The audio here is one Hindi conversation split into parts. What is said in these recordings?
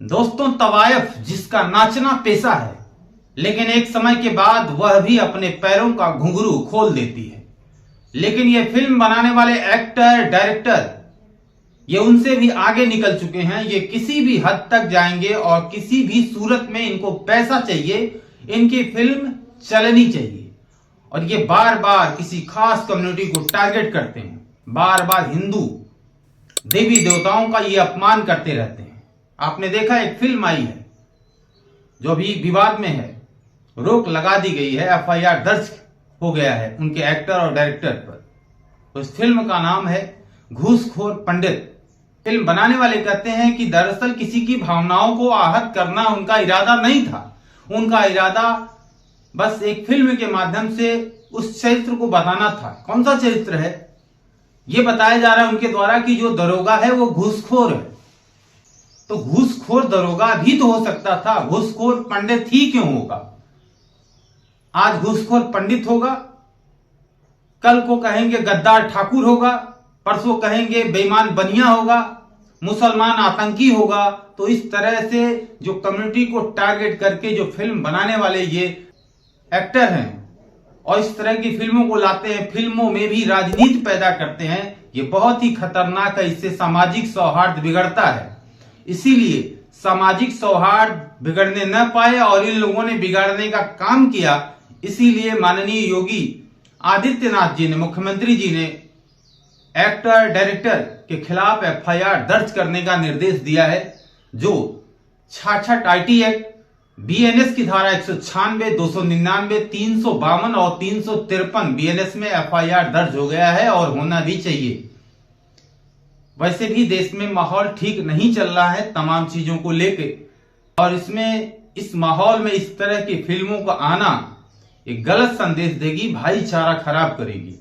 दोस्तों, तवायफ जिसका नाचना पेशा है, लेकिन एक समय के बाद वह भी अपने पैरों का घुंघरू खोल देती है। लेकिन ये फिल्म बनाने वाले एक्टर डायरेक्टर ये उनसे भी आगे निकल चुके हैं। ये किसी भी हद तक जाएंगे और किसी भी सूरत में इनको पैसा चाहिए, इनकी फिल्म चलनी चाहिए। और ये बार बार किसी खास कम्युनिटी को टारगेट करते हैं, बार बार हिंदू देवी देवताओं का ये अपमान करते रहते हैं। आपने देखा एक फिल्म आई है जो भी विवाद में है, रोक लगा दी गई है, एफआईआर दर्ज हो गया है उनके एक्टर और डायरेक्टर पर। उस फिल्म का नाम है घूसखोर पंडित। फिल्म बनाने वाले कहते हैं कि दरअसल किसी की भावनाओं को आहत करना उनका इरादा नहीं था। उनका इरादा बस एक फिल्म के माध्यम से उस चरित्र को बताना था। कौन सा चरित्र है? ये बताया जा रहा है उनके द्वारा कि जो दरोगा है वो घूसखोर है। तो घूसखोर दरोगा भी तो हो सकता था, घूसखोर पंडित ही क्यों होगा? आज घूसखोर पंडित होगा, कल को कहेंगे गद्दार ठाकुर होगा, परसों कहेंगे बेईमान बनिया होगा, मुसलमान आतंकी होगा। तो इस तरह से जो कम्युनिटी को टारगेट करके जो फिल्म बनाने वाले ये एक्टर हैं और इस तरह की फिल्मों को लाते हैं, फिल्मों में भी राजनीति पैदा करते हैं, ये बहुत ही खतरनाक है। इससे सामाजिक सौहार्द बिगड़ता है। इसीलिए सामाजिक सौहार्द बिगड़ने न पाए और इन लोगों ने बिगाड़ने का काम किया, इसीलिए माननीय योगी आदित्यनाथ जी ने, मुख्यमंत्री जी ने एक्टर डायरेक्टर के खिलाफ एफआईआर दर्ज करने का निर्देश दिया है। जो 66 आईटी एक्ट, बीएनएस की धारा 196, 299, 352 और 353 बीएनएस में एफआईआर दर्ज हो गया है और होना भी चाहिए। वैसे भी देश में माहौल ठीक नहीं चल रहा है तमाम चीजों को लेके, और इस माहौल में इस तरह की फिल्मों का आना एक गलत संदेश देगी, भाईचारा खराब करेगी।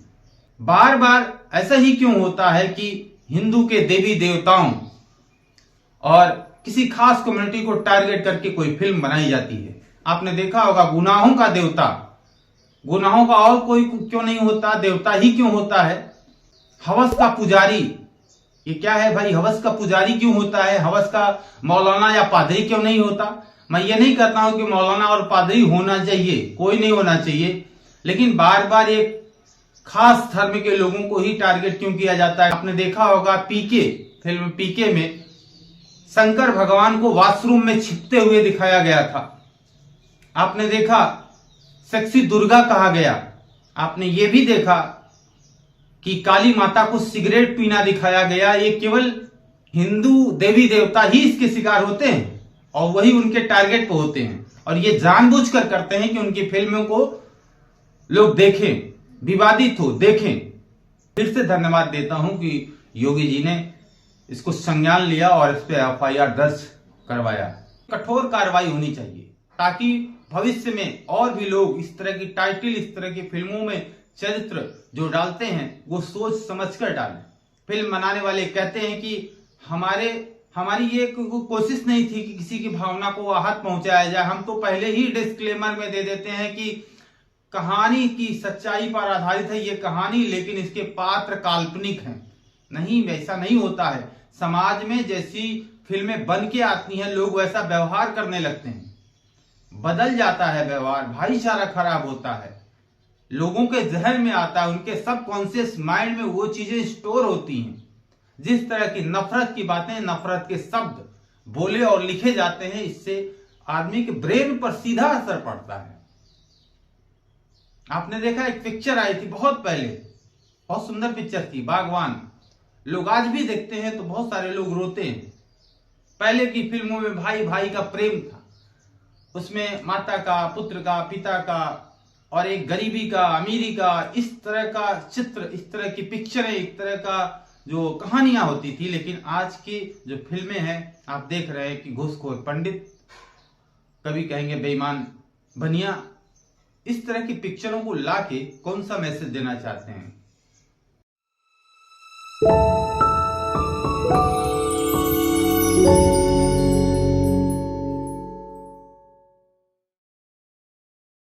बार बार ऐसा ही क्यों होता है कि हिंदू के देवी देवताओं और किसी खास कम्युनिटी को टारगेट करके कोई फिल्म बनाई जाती है? आपने देखा होगा गुनाहों का देवता, गुनाहों का और कोई क्यों नहीं होता, देवता ही क्यों होता है? हवस का पुजारी, ये क्या है भाई? हवस का पुजारी क्यों होता है? हवस का मौलाना या पादरी क्यों नहीं होता? मैं ये नहीं कहता हूं कि मौलाना और पादरी होना चाहिए, कोई नहीं होना चाहिए, लेकिन बार बार एक खास धर्म के लोगों को ही टारगेट क्यों किया जाता है? आपने देखा होगा पीके, फिल्म पीके में शंकर भगवान को वॉशरूम में छिपते हुए दिखाया गया था। आपने देखा सेक्सी दुर्गा कहा गया। आपने ये भी देखा कि काली माता को सिगरेट पीना दिखाया गया। ये केवल हिंदू देवी देवता ही इसके शिकार होते हैं और वही उनके टारगेट पे होते हैं, और ये जानबूझकर करते हैं कि उनकी फिल्मों को लोग देखें, विवादित हो, देखें। फिर से धन्यवाद देता हूं कि योगी जी ने इसको संज्ञान लिया और इस पे एफआईआर दर्ज करवाया। कठोर कार्रवाई होनी चाहिए ताकि भविष्य में और भी लोग इस तरह की टाइटल, इस तरह की फिल्मों में चरित्र जो डालते हैं वो सोच समझकर डालें। फिल्म बनाने वाले कहते हैं कि हमारी ये कोशिश नहीं थी कि किसी की भावना को आहत पहुंचाया जाए। हम तो पहले ही डिस्क्लेमर में दे देते हैं कि कहानी की सच्चाई पर आधारित है ये कहानी, लेकिन इसके पात्र काल्पनिक हैं। नहीं, वैसा नहीं होता है। समाज में जैसी फिल्में बन के आती हैं, लोग वैसा व्यवहार करने लगते हैं, बदल जाता है व्यवहार, भाईचारा खराब होता है, लोगों के जहन में आता है, उनके सबकॉन्शियस माइंड में वो चीजें स्टोर होती हैं। जिस तरह की नफरत की बातें, नफरत के शब्द बोले और लिखे जाते हैं, इससे आदमी के ब्रेन पर सीधा असर पड़ता है। आपने देखा एक पिक्चर आई थी बहुत पहले, बहुत सुंदर पिक्चर थी, बागवान। लोग आज भी देखते हैं तो बहुत सारे लोग रोते हैं। पहले की फिल्मों में भाई भाई का प्रेम था, उसमें माता का, पुत्र का, पिता का और एक गरीबी का, अमीरी का, इस तरह का चित्र, इस तरह की पिक्चरें, एक तरह का जो कहानियां होती थी। लेकिन आज की जो फिल्में हैं, आप देख रहे हैं कि घूसखोर पंडित, कभी कहेंगे बेईमान बनिया, इस तरह की पिक्चरों को लाके कौन सा मैसेज देना चाहते हैं?